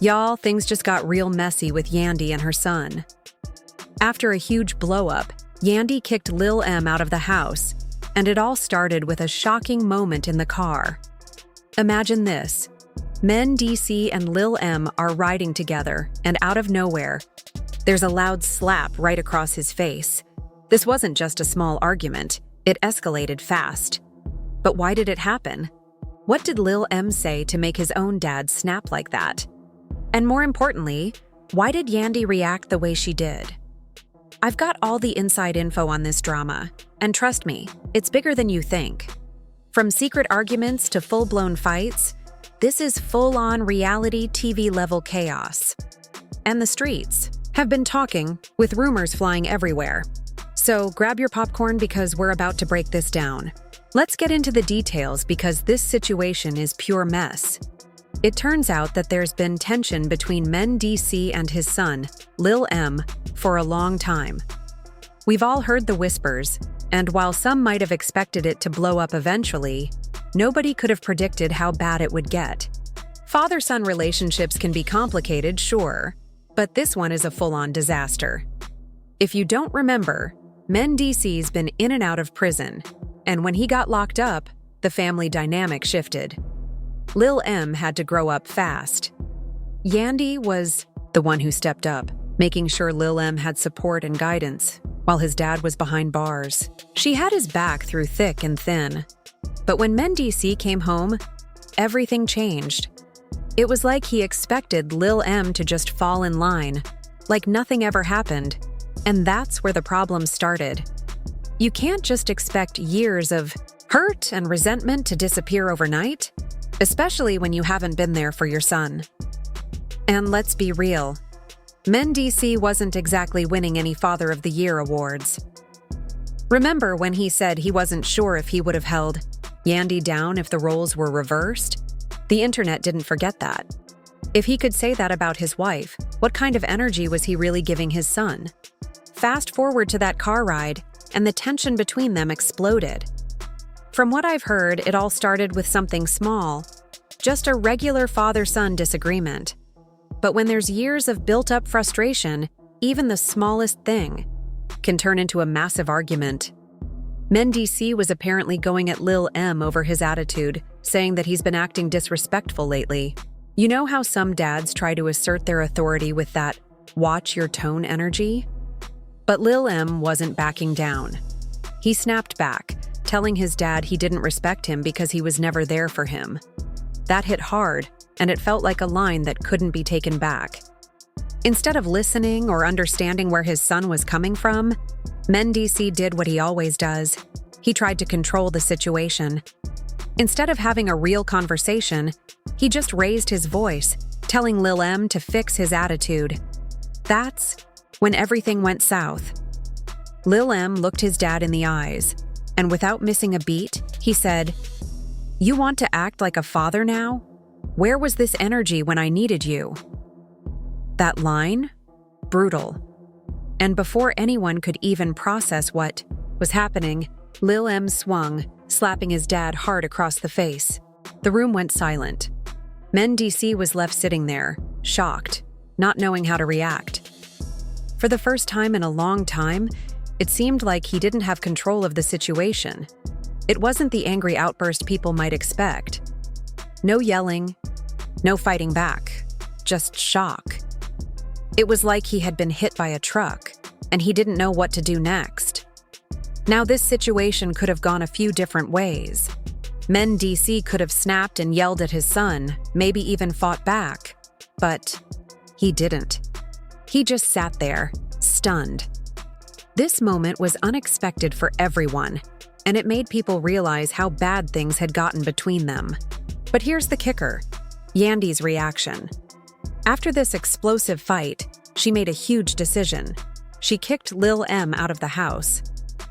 Y'all, things just got real messy with Yandy and her son. After a huge blow-up, Yandy kicked Lil M out of the house, and it all started with a shocking moment in the car. Imagine this. Mendeecees and Lil M are riding together, and out of nowhere, there's a loud slap right across his face. This wasn't just a small argument, it escalated fast. But why did it happen? What did Lil M say to make his own dad snap like that? And more importantly, why did Yandy react the way she did? I've got all the inside info on this drama, and trust me, it's bigger than you think. From secret arguments to full-blown fights, this is full-on reality TV-level chaos. And the streets have been talking, with rumors flying everywhere. So grab your popcorn because we're about to break this down. Let's get into the details because this situation is pure mess. It turns out that there's been tension between Mendeecees and his son, Lil M, for a long time. We've all heard the whispers, and while some might have expected it to blow up eventually, nobody could have predicted how bad it would get. Father-son relationships can be complicated, sure, but this one is a full-on disaster. If you don't remember, Mendeecees been in and out of prison, and when he got locked up, the family dynamic shifted. Lil M had to grow up fast. Yandy was the one who stepped up, making sure Lil M had support and guidance, while his dad was behind bars. She had his back through thick and thin. But when Mendeecees came home, everything changed. It was like he expected Lil M to just fall in line, like nothing ever happened. And that's where the problem started. You can't just expect years of hurt and resentment to disappear overnight, especially when you haven't been there for your son. And let's be real, Mendeecees wasn't exactly winning any Father of the Year awards. Remember when he said he wasn't sure if he would have held Yandy down if the roles were reversed? The internet didn't forget that. If he could say that about his wife, what kind of energy was he really giving his son? Fast forward to that car ride, and the tension between them exploded. From what I've heard, it all started with something small, just a regular father-son disagreement. But when there's years of built-up frustration, even the smallest thing can turn into a massive argument. Mendeecees was apparently going at Lil M over his attitude, saying that he's been acting disrespectful lately. You know how some dads try to assert their authority with that watch your tone energy? But Lil M wasn't backing down. He snapped back, telling his dad he didn't respect him because he was never there for him. That hit hard, and it felt like a line that couldn't be taken back. Instead of listening or understanding where his son was coming from, Mendeecees did what he always does. He tried to control the situation. Instead of having a real conversation, he just raised his voice, telling Lil M to fix his attitude. That's when everything went south. Lil M looked his dad in the eyes, and without missing a beat, he said, "You want to act like a father now? Where was this energy when I needed you?" That line? Brutal. And before anyone could even process what was happening, Lil M swung, slapping his dad hard across the face. The room went silent. Mendeecees was left sitting there, shocked, not knowing how to react. For the first time in a long time, it seemed like he didn't have control of the situation. It wasn't the angry outburst people might expect. No yelling, no fighting back, just shock. It was like he had been hit by a truck, and he didn't know what to do next. Now this situation could have gone a few different ways. Mendeecees could have snapped and yelled at his son, maybe even fought back. But he didn't. He just sat there, stunned. This moment was unexpected for everyone, and it made people realize how bad things had gotten between them. But here's the kicker: Yandy's reaction. After this explosive fight, she made a huge decision. She kicked Lil M out of the house.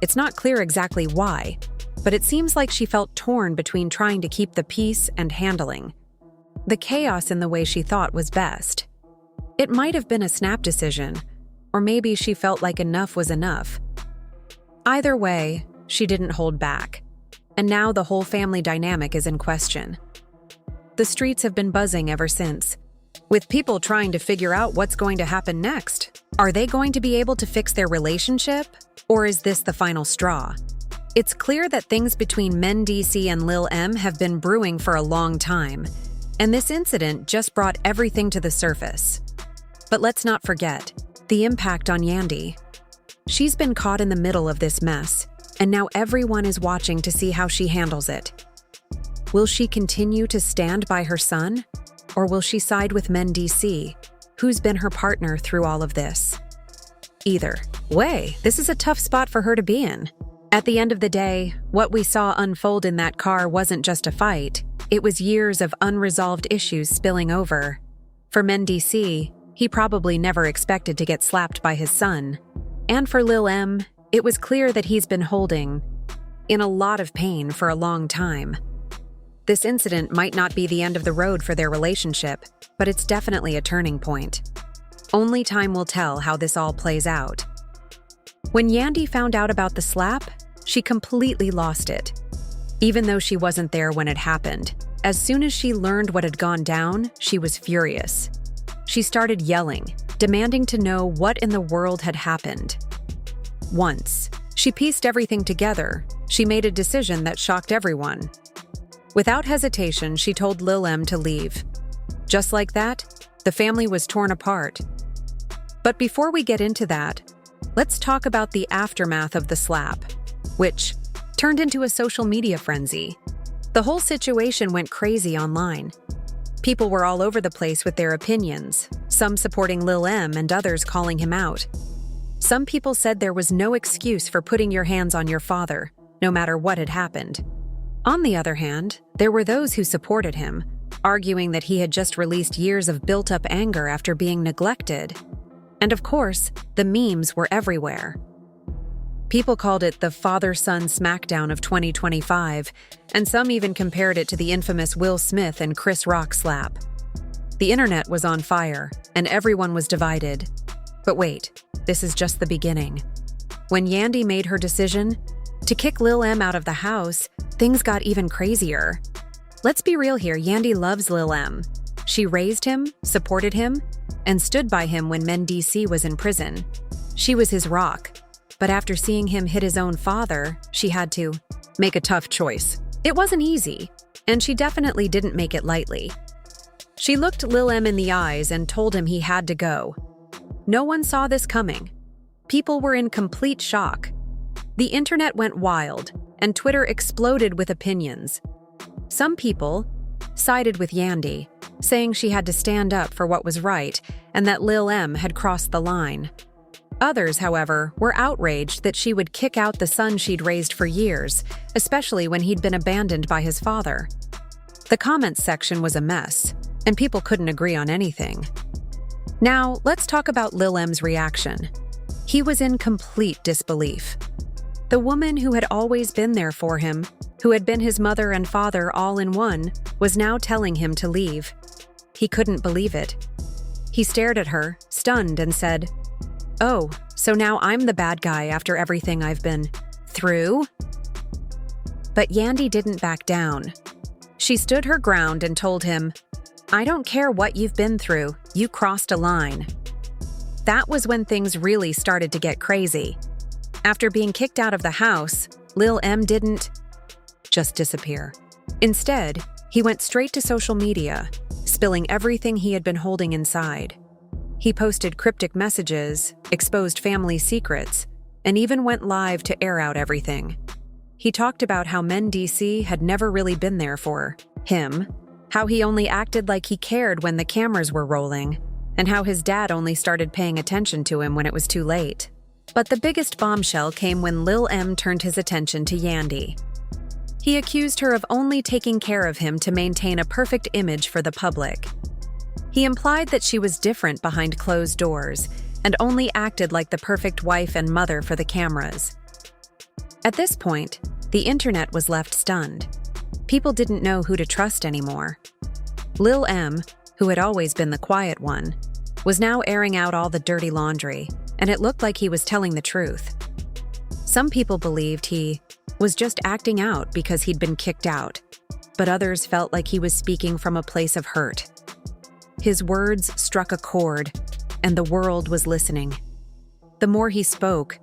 It's not clear exactly why, but it seems like she felt torn between trying to keep the peace and handling the chaos in the way she thought was best. It might have been a snap decision, or maybe she felt like enough was enough. Either way, she didn't hold back, and now the whole family dynamic is in question. The streets have been buzzing ever since. with people trying to figure out what's going to happen next. Are they going to be able to fix their relationship? Or is this the final straw? It's clear that things between Mendeecees and Lil M have been brewing for a long time, and this incident just brought everything to the surface. But let's not forget the impact on Yandy. She's been caught in the middle of this mess, and now everyone is watching to see how she handles it. Will she continue to stand by her son? Or will she side with Mendeecees, who's been her partner through all of this? Either way, this is a tough spot for her to be in. At the end of the day, what we saw unfold in that car wasn't just a fight, it was years of unresolved issues spilling over. For Mendeecees, he probably never expected to get slapped by his son. And for Lil M, it was clear that he's been holding in a lot of pain for a long time. This incident might not be the end of the road for their relationship, but it's definitely a turning point. Only time will tell how this all plays out. When Yandy found out about the slap, she completely lost it. Even though she wasn't there when it happened, as soon as she learned what had gone down, she was furious. She started yelling, demanding to know what in the world had happened. Once she pieced everything together, she made a decision that shocked everyone. Without hesitation, she told Lil M to leave. Just like that, the family was torn apart. But before we get into that, let's talk about the aftermath of the slap, which turned into a social media frenzy. The whole situation went crazy online. People were all over the place with their opinions, some supporting Lil M and others calling him out. Some people said there was no excuse for putting your hands on your father, no matter what had happened. On the other hand, there were those who supported him, arguing that he had just released years of built-up anger after being neglected. And of course, the memes were everywhere. People called it the father-son smackdown of 2025, and some even compared it to the infamous Will Smith and Chris Rock slap. The internet was on fire, and everyone was divided. But wait, this is just the beginning. When Yandy made her decision to kick Lil M out of the house, things got even crazier. Let's be real here, Yandy loves Lil M. She raised him, supported him, and stood by him when Mendeecees was in prison. She was his rock. But after seeing him hit his own father, she had to make a tough choice. It wasn't easy, and she definitely didn't make it lightly. She looked Lil M in the eyes and told him he had to go. No one saw this coming. People were in complete shock. The internet went wild, and Twitter exploded with opinions. Some people sided with Yandy, saying she had to stand up for what was right and that Lil M had crossed the line. Others, however, were outraged that she would kick out the son she'd raised for years, especially when he'd been abandoned by his father. The comments section was a mess, and people couldn't agree on anything. Now, let's talk about Lil M's reaction. He was in complete disbelief. The woman who had always been there for him, who had been his mother and father all in one, was now telling him to leave. He couldn't believe it. He stared at her, stunned, and said, "Oh, so now I'm the bad guy after everything I've been through?" But Yandy didn't back down. She stood her ground and told him, "I don't care what you've been through, you crossed a line." That was when things really started to get crazy. After being kicked out of the house, Lil M didn't just disappear. Instead, he went straight to social media, spilling everything he had been holding inside. He posted cryptic messages, exposed family secrets, and even went live to air out everything. He talked about how Mendeecees had never really been there for him, how he only acted like he cared when the cameras were rolling, and how his dad only started paying attention to him when it was too late. But the biggest bombshell came when Lil M turned his attention to Yandy. He accused her of only taking care of him to maintain a perfect image for the public. He implied that she was different behind closed doors and only acted like the perfect wife and mother for the cameras. At this point, the internet was left stunned. People didn't know who to trust anymore. Lil M, who had always been the quiet one, was now airing out all the dirty laundry, and it looked like he was telling the truth. Some people believed he was just acting out because he'd been kicked out, but others felt like he was speaking from a place of hurt. His words struck a chord, and the world was listening. The more he spoke,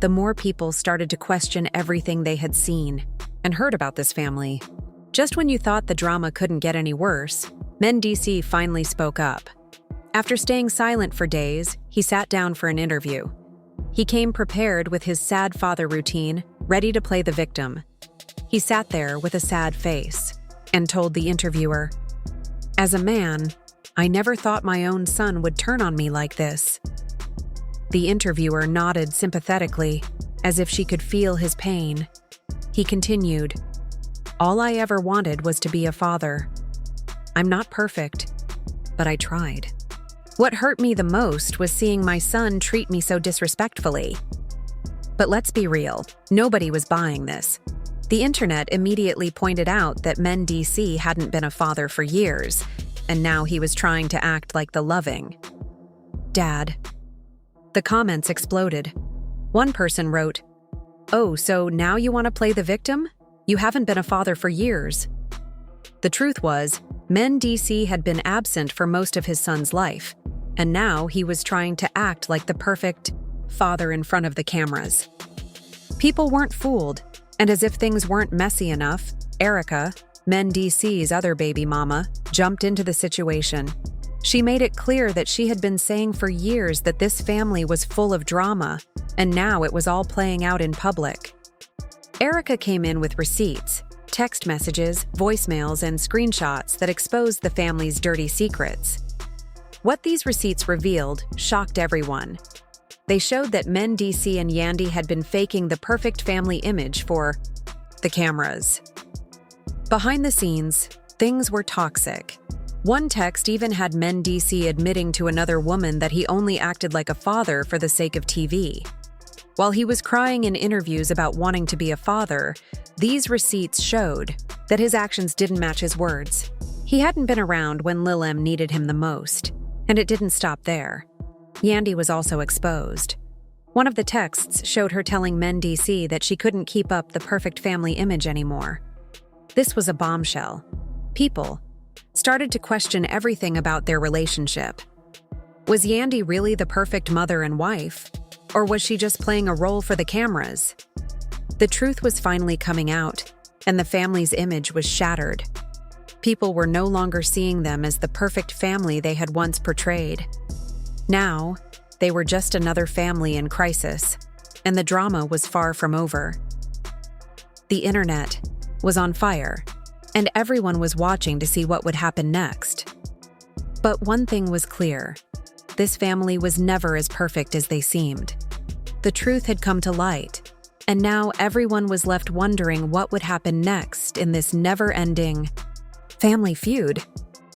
the more people started to question everything they had seen and heard about this family. Just when you thought the drama couldn't get any worse, Mendeecees finally spoke up. After staying silent for days, he sat down for an interview. He came prepared with his sad father routine, ready to play the victim. He sat there with a sad face and told the interviewer, "As a man, I never thought my own son would turn on me like this." The interviewer nodded sympathetically, as if she could feel his pain. He continued, "All I ever wanted was to be a father. I'm not perfect, but I tried. What hurt me the most was seeing my son treat me so disrespectfully. But let's be real, nobody was buying this. The internet immediately pointed out that Mendeecees hadn't been a father for years, and now he was trying to act like the loving dad." The comments exploded. One person wrote, "Oh, so now you want to play the victim? You haven't been a father for years." The truth was, Mendeecees had been absent for most of his son's life, and now he was trying to act like the perfect father in front of the cameras. People weren't fooled, and as if things weren't messy enough, Erica, Mendeecees' other baby mama, jumped into the situation. She made it clear that she had been saying for years that this family was full of drama, and now it was all playing out in public. Erica came in with receipts, text messages, voicemails, and screenshots that exposed the family's dirty secrets. What these receipts revealed shocked everyone. They showed that Mendeecees and Yandy had been faking the perfect family image for the cameras. Behind the scenes, things were toxic. One text even had Mendeecees admitting to another woman that he only acted like a father for the sake of TV. While he was crying in interviews about wanting to be a father, these receipts showed that his actions didn't match his words. He hadn't been around when Lil M needed him the most, and it didn't stop there. Yandy was also exposed. One of the texts showed her telling Mendeecees that she couldn't keep up the perfect family image anymore. This was a bombshell. People started to question everything about their relationship. Was Yandy really the perfect mother and wife? Or was she just playing a role for the cameras? The truth was finally coming out, and the family's image was shattered. People were no longer seeing them as the perfect family they had once portrayed. Now, they were just another family in crisis, and the drama was far from over. The internet was on fire, and everyone was watching to see what would happen next. But one thing was clear: this family was never as perfect as they seemed. The truth had come to light, and now everyone was left wondering what would happen next in this never-ending family feud.